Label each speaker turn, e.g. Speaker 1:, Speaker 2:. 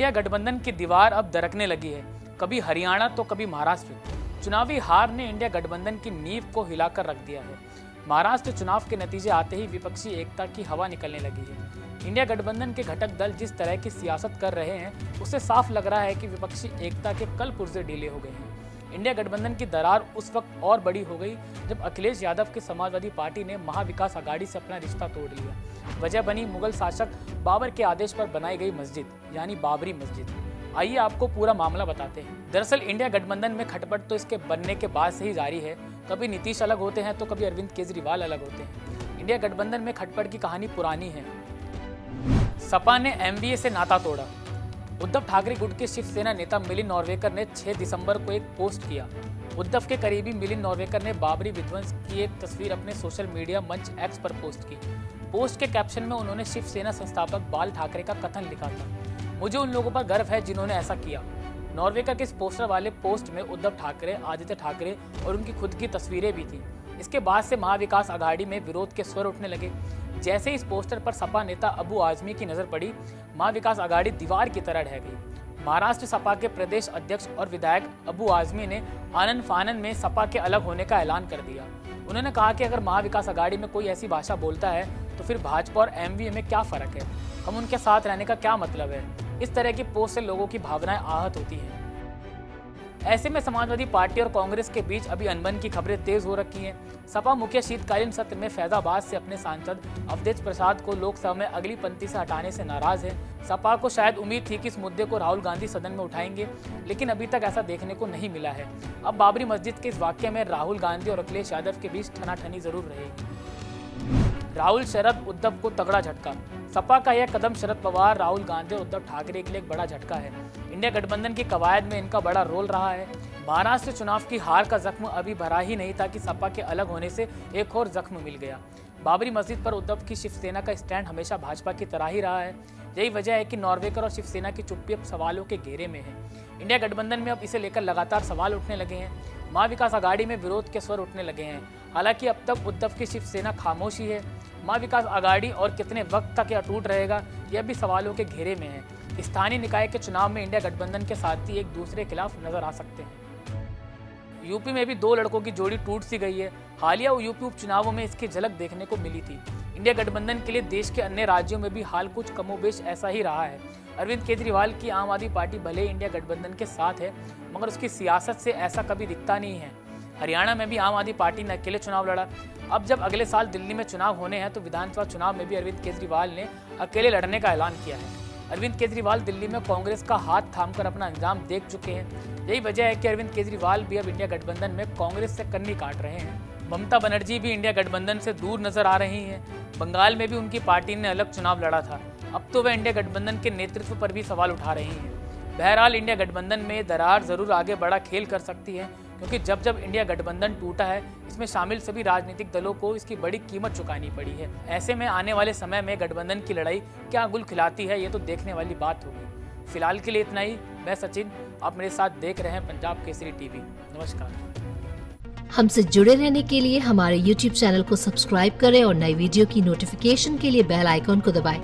Speaker 1: India गठबंधन की दीवार अब दरकने लगी है, कभी हरियाणा तो कभी महाराष्ट्र। चुनावी हार ने इंडिया गठबंधन की नींव को हिलाकर रख दिया है। महाराष्ट्र चुनाव के नतीजे आते ही विपक्षी एकता की हवा निकलने लगी है। इंडिया गठबंधन के घटक दल जिस तरह की सियासत कर रहे हैं, उससे साफ लग रहा है कि विपक्षी एकता के कल पुर्जे ढीले हो गए हैं। इंडिया गठबंधन की दरार उस वक्त और बड़ी हो गई जब अखिलेश यादव की समाजवादी पार्टी ने महाविकास आघाड़ी से अपना रिश्ता तोड़ लिया। वजह बनी मुगल शासक बाबर के आदेश पर बनाई गई मस्जिद, यानी बाबरी मस्जिद। आइए आपको पूरा मामला बताते हैं। दरअसल इंडिया गठबंधन में खटपट तो इसके बनने के बाद से ही जारी है। कभी नीतीश अलग होते हैं तो कभी अरविंद केजरीवाल अलग होते हैं। इंडिया गठबंधन में खटपट की कहानी पुरानी है। सपा ने एमवीए से नाता तोड़ा। उद्धव ठाकरे गुट के शिवसेना नेता मिलिंद नॉर्वेकर ने 6 दिसंबर को एक पोस्ट किया। उद्धव के करीबी मिलिंद नॉर्वेकर ने बाबरी विध्वंस की एक तस्वीर अपने सोशल मीडिया मंच एक्स पर पोस्ट की। पोस्ट के कैप्शन में उन्होंने शिवसेना संस्थापक बाल ठाकरे का कथन लिखा था, मुझे उन लोगों पर गर्व है जिन्होंने ऐसा किया। नॉर्वेकर के इस पोस्टर वाले पोस्ट में उद्धव ठाकरे, आदित्य ठाकरे और उनकी खुद की तस्वीरें भी थी। इसके बाद से महाविकास आघाड़ी में विरोध के स्वर उठने लगे। जैसे इस पोस्टर पर सपा नेता अबू आजमी की नजर पड़ी, महाविकास आघाड़ी दीवार की तरह ढह गई। महाराष्ट्र सपा के प्रदेश अध्यक्ष और विधायक अबू आजमी ने आनन फानन में सपा के अलग होने का ऐलान कर दिया। उन्होंने कहा कि अगर महाविकास आघाड़ी में कोई ऐसी भाषा बोलता है तो फिर भाजपा और एमवीए में क्या फर्क है, हम उनके साथ रहने का क्या मतलब है। इस तरह की पोस्ट से लोगों की भावनाएं आहत होती हैं। ऐसे में समाजवादी पार्टी और कांग्रेस के बीच अभी अनबन की खबरें तेज हो रखी हैं। सपा मुखिया शीतकालीन सत्र में फैजाबाद से अपने सांसद अवधेश प्रसाद को लोकसभा में अगली पंक्ति से हटाने से नाराज है। सपा को शायद उम्मीद थी कि इस मुद्दे को राहुल गांधी सदन में उठाएंगे, लेकिन अभी तक ऐसा देखने को नहीं मिला है। अब बाबरी मस्जिद के इस वाक्य में राहुल गांधी और अखिलेश यादव के बीच ठनाठनी जरूर रहेगी। राहुल शरद उद्धव को तगड़ा झटका। सपा का यह कदम शरद पवार, राहुल गांधी और उद्धव ठाकरे के लिए एक बड़ा झटका है। इंडिया गठबंधन की कवायद में इनका बड़ा रोल रहा है। महाराष्ट्र चुनाव की हार का जख्म अभी भरा ही नहीं था कि सपा के अलग होने से एक और जख्म मिल गया। बाबरी मस्जिद पर उद्धव की शिवसेना का स्टैंड हमेशा भाजपा की तरह ही रहा है। यही वजह है कि नॉर्वेकर और शिवसेना की चुप्पी अब सवालों के घेरे में है। इंडिया गठबंधन में अब इसे लेकर लगातार सवाल उठने लगे हैं। महाविकास आघाड़ी में विरोध के स्वर उठने लगे हैं। हालांकि अब तक उद्धव की शिवसेना खामोशी है। महाविकास आघाड़ी और कितने वक्त तक यह अटूट रहेगा, यह भी सवालों के घेरे में है। स्थानीय निकाय के चुनाव में इंडिया गठबंधन के साथी एक दूसरे के खिलाफ नजर आ सकते हैं। यूपी में भी 2 लड़कों की जोड़ी टूट सी गई है। हालिया यूपी उपचुनावों में इसकी झलक देखने को मिली थी। इंडिया गठबंधन के लिए देश के अन्य राज्यों में भी हाल कुछ कमोबेश ऐसा ही रहा है। अरविंद केजरीवाल की आम आदमी पार्टी भले इंडिया गठबंधन के साथ है, मगर उसकी सियासत से ऐसा कभी दिखता नहीं है। हरियाणा में भी आम आदमी पार्टी ने अकेले चुनाव लड़ा। अब जब अगले साल दिल्ली में चुनाव होने हैं तो विधानसभा चुनाव में भी अरविंद केजरीवाल ने अकेले लड़ने का ऐलान किया है। अरविंद केजरीवाल दिल्ली में कांग्रेस का हाथ थामकर अपना अंजाम देख चुके हैं। यही वजह है कि अरविंद केजरीवाल भी अब इंडिया गठबंधन में कांग्रेस से कन्नी काट रहे हैं। ममता बनर्जी भी इंडिया गठबंधन से दूर नजर आ रही हैं। बंगाल में भी उनकी पार्टी ने अलग चुनाव लड़ा था। अब तो वह इंडिया गठबंधन के नेतृत्व पर भी सवाल उठा रही हैं। बहरहाल इंडिया गठबंधन में दरार जरूर आगे बड़ा खेल कर सकती है, क्योंकि जब जब इंडिया गठबंधन टूटा है, इसमें शामिल सभी राजनीतिक दलों को इसकी बड़ी कीमत चुकानी पड़ी है। ऐसे में आने वाले समय में गठबंधन की लड़ाई क्या गुल खिलाती है, ये तो देखने वाली बात होगी। फिलहाल के लिए इतना ही। मैं सचिन, आप मेरे साथ देख रहे हैं पंजाब केसरी टीवी। नमस्कार।
Speaker 2: हमसे जुड़े रहने के लिए हमारे YouTube चैनल को सब्सक्राइब करें और नई वीडियो की नोटिफिकेशन के लिए बेल आइकॉन को दबाएं।